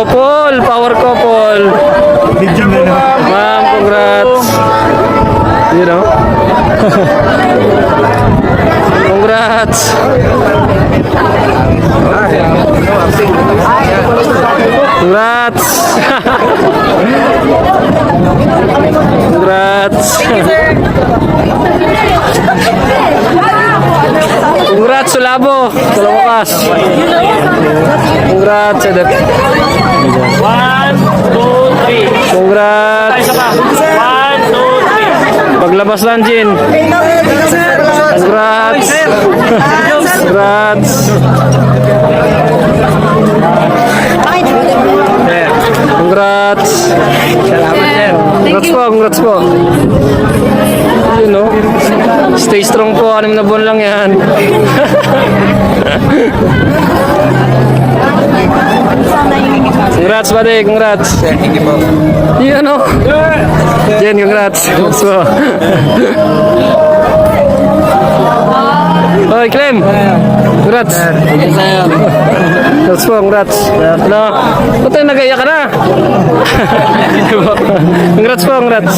couple, power couple. Ma'am, congrats. You know? Congrats. Congrats. Congrats. Congrats, Sulabo. Sa wakas. Congrats, Edep. 1, 2, 3. Congrats. Isa pa. 1, 2, 3. Paglabas lang, Jin. Congrats. Congrats. Congrats. Congrats po, congrats po. You know, stay strong po, 6 na buwan lang yan. Congrats, buddy, congrats. You know. Jen, congrats. Congrats po. Oy, Clem. Congrats. Congrats po, congrats. Ano? Ba't tayo nag-iyak ka na? Congrats po, congrats.